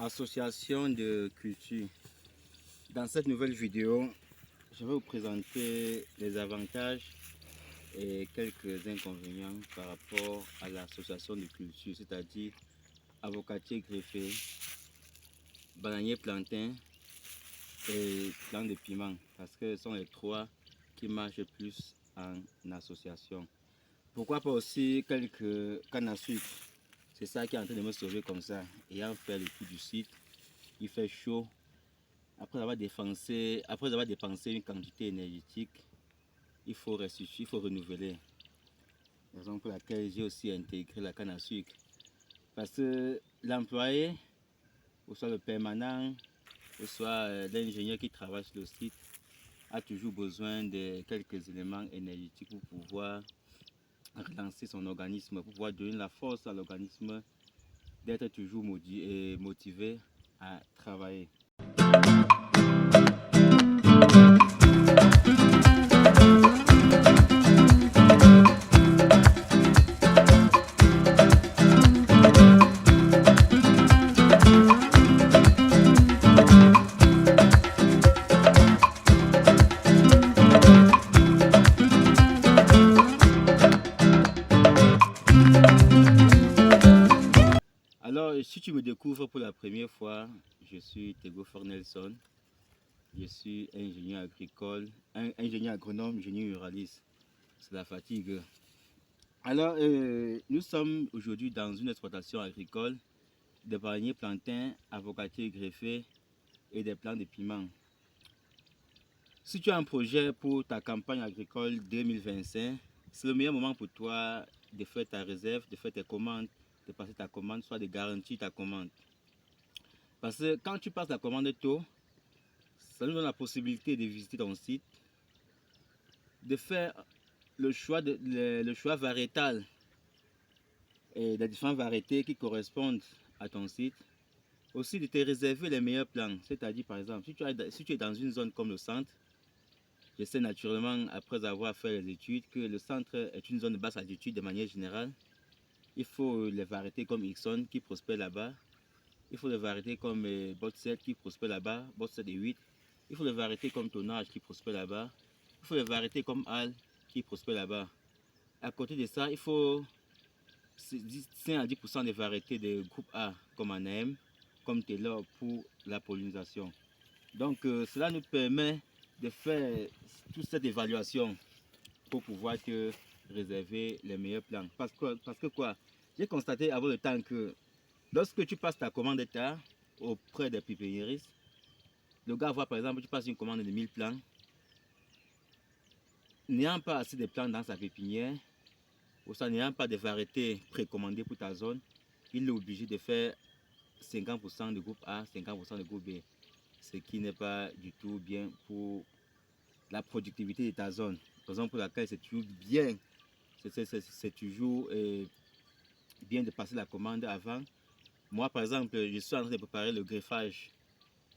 Association de culture. Dans cette nouvelle vidéo, je vais vous présenter les avantages et quelques inconvénients par rapport à l'association de culture, c'est-à-dire avocatier greffé, bananier plantain et plant de piment, parce que ce sont les trois qui marchent plus en association. Pourquoi pas aussi quelques cannes à sucre? C'est ça qui est en train de me sauver comme ça. Ayant fait le tour du site, il fait chaud. Après avoir dépensé une quantité énergétique, il faut restituer, il faut renouveler. Raison pour laquelle j'ai aussi intégré la canne à sucre. Parce que l'employé, ou soit le permanent, ou soit l'ingénieur qui travaille sur le site, a toujours besoin de quelques éléments énergétiques pour pouvoir relancer son organisme, pour pouvoir donner la force à l'organisme d'être toujours motivé à travailler. Alors, si tu me découvres pour la première fois, je suis Tego Fornelson. Je suis ingénieur agricole, ingénieur agronome, génie ruraliste. C'est la fatigue. Alors, nous sommes aujourd'hui dans une exploitation agricole de bananiers plantains, avocatiers greffés et des plants de piment. Si tu as un projet pour ta campagne agricole 2025, c'est le meilleur moment pour toi de faire ta réserve, de faire tes commandes, de passer ta commande, soit de garantir ta commande. Parce que quand tu passes la commande tôt, ça nous donne la possibilité de visiter ton site, de faire le choix variétal et des différentes variétés qui correspondent à ton site. Aussi de te réserver les meilleurs plans, c'est-à-dire par exemple, si tu es dans une zone comme le centre, je sais naturellement, après avoir fait les études, que le centre est une zone de basse altitude de manière générale. Il faut les variétés comme Ixon qui prospèrent là-bas. Il faut des variétés comme Bot 7 qui prospèrent là-bas, Bot 7 et 8. Il faut des variétés comme Tonnage qui prospèrent là-bas. Il faut des variétés comme Al qui prospèrent là-bas. À côté de ça, il faut 5 à 10% des variétés de groupe A comme Anaem, comme Taylor pour la pollinisation. Donc cela nous permet de faire toute cette évaluation pour pouvoir te réserver les meilleurs plans. Parce que quoi, j'ai constaté avant le temps que lorsque tu passes ta commande tard auprès des pépiniéristes, le gars voit par exemple, tu passes une commande de 1000 plants, n'ayant pas assez de plants dans sa pépinière, ou ça n'ayant pas de variétés précommandées pour ta zone, il est obligé de faire 50% de groupe A, 50% de groupe B, ce qui n'est pas du tout bien pour la productivité de ta zone. Raison pour laquelle c'est toujours bien, c'est toujours bien de passer la commande avant. Moi par exemple, je suis en train de préparer le greffage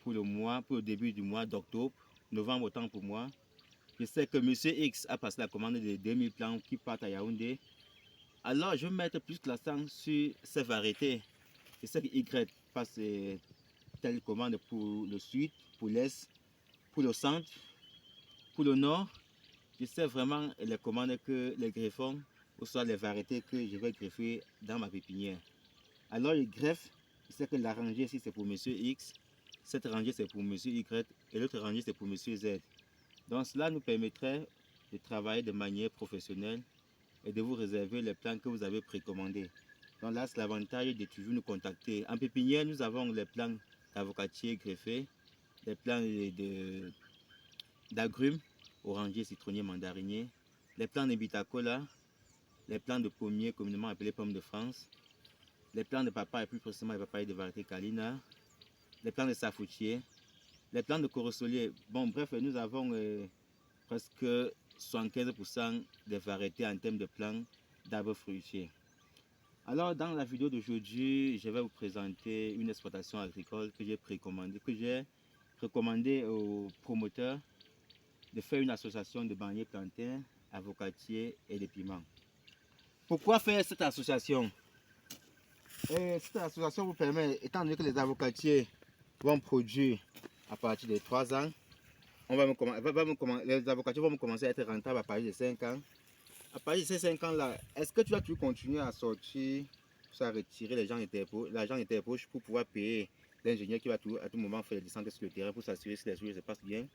pour le début du mois d'octobre, novembre autant pour moi. Je sais que Monsieur X a passé la commande de 2000 plants qui partent à Yaoundé. Alors je vais mettre plus l'accent sur ces variétés. Je sais que Y passe telle commande pour le sud, pour l'est, pour le centre, pour le nord. Je sais vraiment les commandes que les greffons, ou soit les variétés que je vais greffer dans ma pépinière. Alors je greffe, je sais que la rangée ici c'est pour Monsieur X, cette rangée c'est pour Monsieur Y et l'autre rangée c'est pour Monsieur Z. Donc cela nous permettrait de travailler de manière professionnelle et de vous réserver les plants que vous avez précommandés. Donc là c'est l'avantage de toujours nous contacter. En pépinière nous avons les plants d'avocatier greffés, les plants d'agrumes, oranger, citronnier, mandarinier, les plants de bitacola, les plants de pommier communément appelés pommes de France, les plants de papaye, plus précisément les papayes de variété Kalina, les plants de safoutier, les plants de corosolier. Bon, bref, nous avons presque 75% des variétés en termes de plants d'arbres fruitiers. Alors, dans la vidéo d'aujourd'hui, je vais vous présenter une exploitation agricole que j'ai recommandé aux promoteurs de faire une association de bananiers plantains, avocatiers et de piments. Pourquoi faire cette association? Et cette association vous permet, étant donné que les avocatiers vont produire à partir de 3 ans, les avocatiers vont commencer à être rentables à partir de 5 ans. À partir de ces 5 ans-là, est-ce que tu vas toujours continuer à sortir, à retirer l'argent de tes poches pour pouvoir payer l'ingénieur qui va à tout moment faire les descentes sur le terrain pour s'assurer que les choses se passent bien,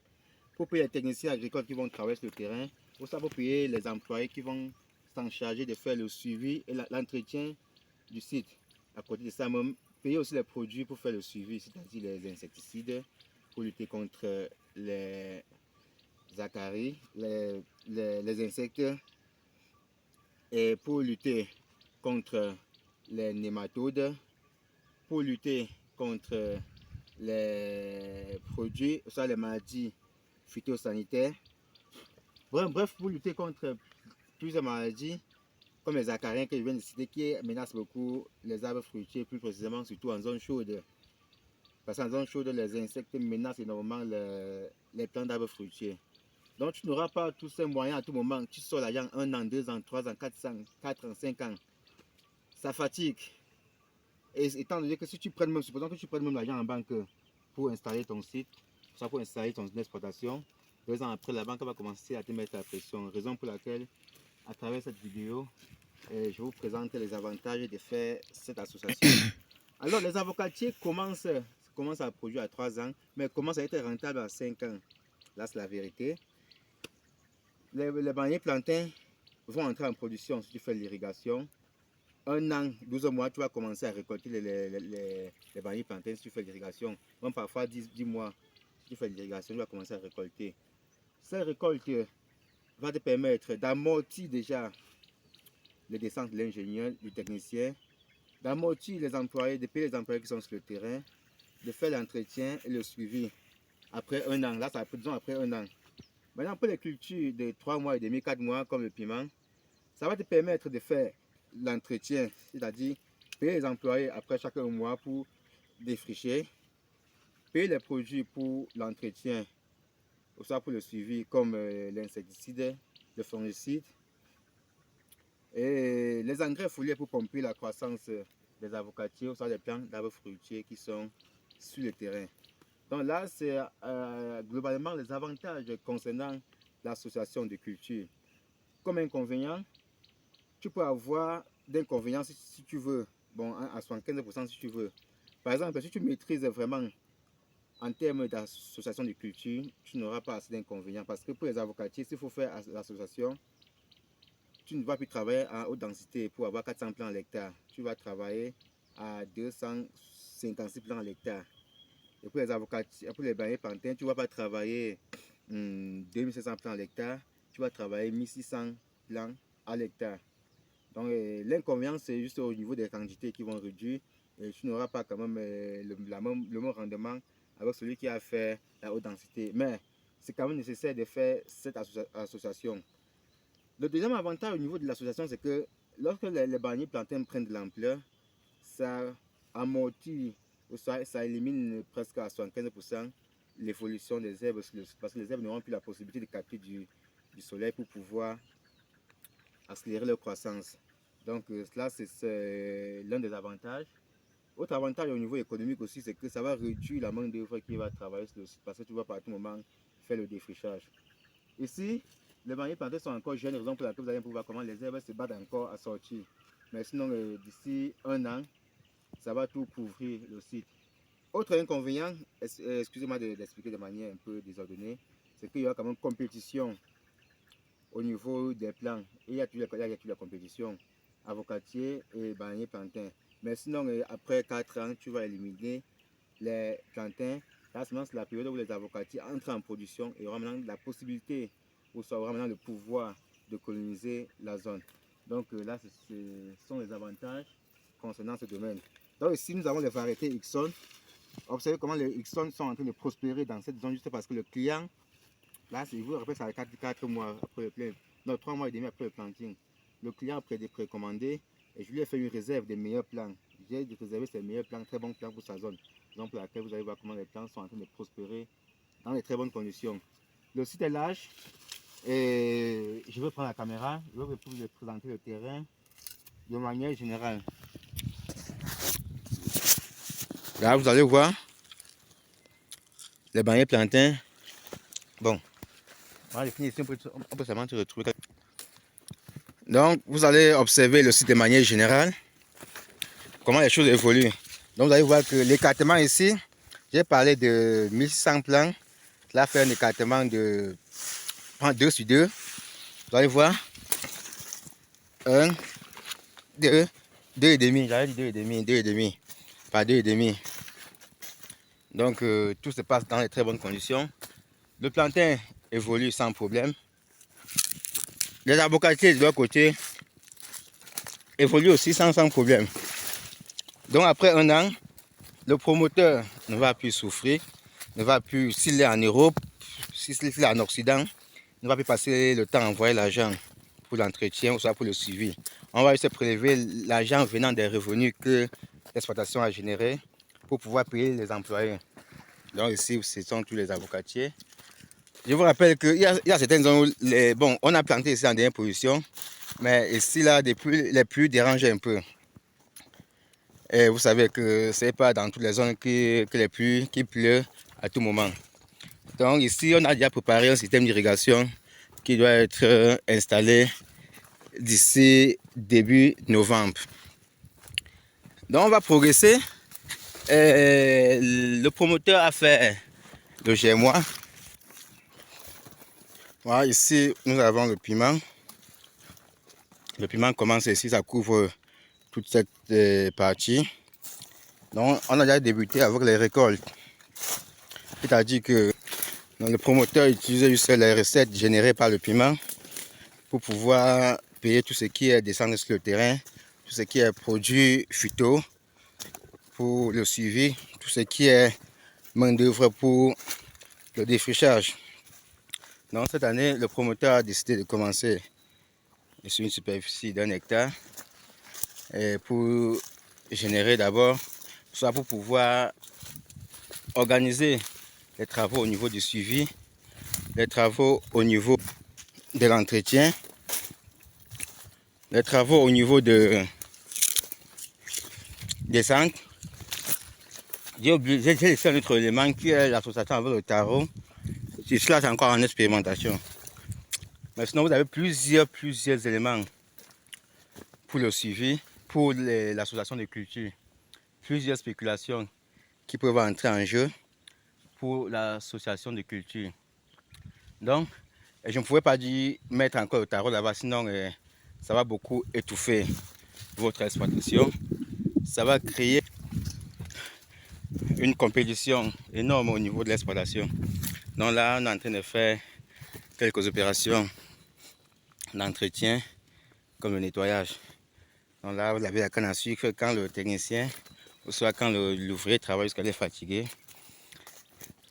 pour payer les techniciens agricoles qui vont travailler sur le terrain, pour ça, pour payer les employés qui vont s'en charger de faire le suivi et l'entretien du site. À côté de ça, même, payer aussi les produits pour faire le suivi, c'est-à-dire les insecticides, pour lutter contre les acaries, les insectes, et pour lutter contre les nématodes, pour lutter contre les produits, soit les maladies phytosanitaires. Bref, pour lutter contre plusieurs maladies, comme les acariens que je viens de citer, qui menacent beaucoup les arbres fruitiers, plus précisément surtout en zone chaude. Parce qu'en zone chaude, les insectes menacent énormément les plants d'arbres fruitiers. Donc tu n'auras pas tous ces moyens à tout moment. Tu sors l'argent 1 an, 2 ans, 3 ans, 4 ans, 5 ans. Ça fatigue. Et étant donné que si tu prends même, supposons que tu prennes même l'argent en banque pour installer ton site, soit pour installer ton exploitation, 2 ans après, la banque va commencer à te mettre la pression. Raison pour laquelle, à travers cette vidéo, je vous présente les avantages de faire cette association. Alors, les avocatiers commencent à produire à 3 ans, mais commencent à être rentables à 5 ans. Là, c'est la vérité. Les bananiers plantains vont entrer en production si tu fais l'irrigation. 1 an, 12 mois, tu vas commencer à récolter les bananiers plantains si tu fais l'irrigation. Même parfois 10 mois, si tu fais l'irrigation, tu vas commencer à récolter. Cette récolte va te permettre d'amortir déjà les descentes de l'ingénieur, du technicien, d'amortir les employés, de payer les employés qui sont sur le terrain, de faire l'entretien et le suivi après 1 an. Là, ça va, disons, après 1 an. Maintenant, pour les cultures de 3 mois et demi, 4 mois, comme le piment, ça va te permettre de faire l'entretien, c'est-à-dire payer les employés après chaque mois pour défricher, payer les produits pour l'entretien, ou soit pour le suivi, comme l'insecticide, le fongicide, et les engrais foliaires pour pomper la croissance des avocatiers, ou soit des plants d'arbres fruitiers qui sont sur le terrain. Donc là, c'est globalement les avantages concernant l'association de culture. Comme inconvénient, tu peux avoir d'inconvénients si tu veux, bon, à 75% si tu veux. Par exemple, si tu maîtrises vraiment en termes d'association de culture, tu n'auras pas assez d'inconvénients. Parce que pour les avocatiers, s'il faut faire l'association, tu ne vas plus travailler en haute densité pour avoir 400 plants à l'hectare. Tu vas travailler à 256 plants à l'hectare. Et pour les avocatiers, pour les bananiers plantains, tu ne vas pas travailler 2500 plants à l'hectare, tu vas travailler 1600 plants à l'hectare. Donc l'inconvénient, c'est juste au niveau des quantités qui vont réduire et tu n'auras pas quand même le même rendement avec celui qui a fait la haute densité. Mais c'est quand même nécessaire de faire cette association. Le deuxième avantage au niveau de l'association, c'est que lorsque les bananiers plantains prennent de l'ampleur, ça amortit, ça élimine presque à 75% l'évolution des herbes, parce que les herbes n'auront plus la possibilité de capter du soleil pour pouvoir accélérer leur croissance. Donc là, c'est l'un des avantages. Autre avantage au niveau économique aussi, c'est que ça va réduire la main d'œuvre qui va travailler sur le site, parce que tu vas par tout moment faire le défrichage. Ici, les bananiers plantés sont encore jeunes, raison pour laquelle vous allez pouvoir comment les herbes se battent encore à sortir. Mais sinon, d'ici 1 an, ça va tout couvrir le site. Autre inconvénient, excusez-moi d'expliquer de manière un peu désordonnée, c'est qu'il y aura quand même compétition au niveau des plants. Et il y a toute la compétition, avocatier et bananier plantain. Mais sinon, après 4 ans, tu vas éliminer les plantains. Là, c'est la période où les avocatiers entrent en production et auront maintenant la possibilité, ou ça aura maintenant le pouvoir de coloniser la zone. Donc là, ce sont les avantages concernant ce domaine. Donc ici, nous avons les variétés Ixon. Observez comment les Ixon sont en train de prospérer dans cette zone juste parce que le client, là, je vous rappelle, ça 4 mois après le plein, non, 3 mois et demi après le planting. Le client a précommandé et je lui ai fait une réserve des meilleurs plants. J'ai réservé ses meilleurs plants, très bons plants pour sa zone. Donc pour laquelle vous allez voir comment les plants sont en train de prospérer dans de très bonnes conditions. Le site est large et je vais prendre la caméra, je vais vous présenter le terrain de manière générale. Là, vous allez voir les bannières plantains. Bon, on va définir ici, on peut seulement se retrouver. Donc, vous allez observer le site de manière générale, comment les choses évoluent. Donc, vous allez voir que l'écartement ici, j'ai parlé de 1600 plants. Là, fait un écartement de 2 sur 2. Vous allez voir 1, 2, 2,5. J'avais dit 2,5, 2,5 par 2,5. Donc, tout se passe dans de très bonnes conditions. Le plantain évolue sans problème. Les avocatiers de leur côté évoluent aussi sans problème. Donc, après un an, le promoteur ne va plus souffrir, ne va plus, s'il est en Europe, s'il est en Occident, ne va plus passer le temps à envoyer l'argent pour l'entretien ou soit pour le suivi. On va juste prélever l'argent venant des revenus que l'exploitation a généré pour pouvoir payer les employés. Donc ici, ce sont tous les avocatiers. Je vous rappelle qu'il y a certaines zones où bon, on a planté ici en dernière position, mais ici, là, les pluies dérangent un peu. Et vous savez que ce n'est pas dans toutes les zones que les pluies qui pleut à tout moment. Donc ici, on a déjà préparé un système d'irrigation qui doit être installé d'ici début novembre. Donc on va progresser. Le promoteur a fait le germois. Voilà, ici nous avons le piment. Le piment commence ici, ça couvre toute cette partie. Donc on a déjà débuté avec les récoltes. C'est-à-dire que le promoteur utilisait juste les recettes générées par le piment pour pouvoir payer tout ce qui est descendre sur le terrain, tout ce qui est produit phyto pour le suivi, tout ce qui est main d'œuvre pour le défrichage. Donc cette année, le promoteur a décidé de commencer sur une superficie d'1 hectare et pour générer d'abord, soit pour pouvoir organiser les travaux au niveau du suivi, les travaux au niveau de l'entretien, les travaux au niveau des centres. J'ai laissé un autre élément qui est l'association avec le tarot. Cela, c'est encore en expérimentation. Mais sinon, vous avez plusieurs éléments pour le suivi, pour l'association de culture. Plusieurs spéculations qui peuvent entrer en jeu pour l'association de culture. Donc, je ne pouvais pas dire mettre encore le tarot là-bas, sinon ça va beaucoup étouffer votre exploitation. Ça va créer une compétition énorme au niveau de l'exploitation. Donc là, on est en train de faire quelques opérations d'entretien, comme le nettoyage. Donc là, vous avez la canne à sucre quand le technicien, ou soit quand l'ouvrier travaille jusqu'à être fatigué.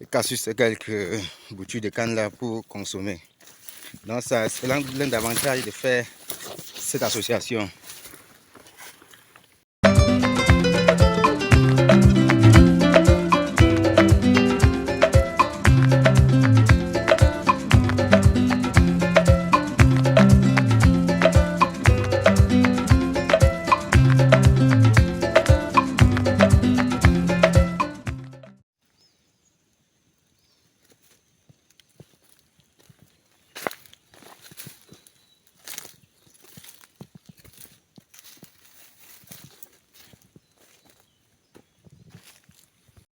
Il casse juste quelques boutures de canne là pour consommer. Donc ça, c'est l'un des avantages de faire cette association.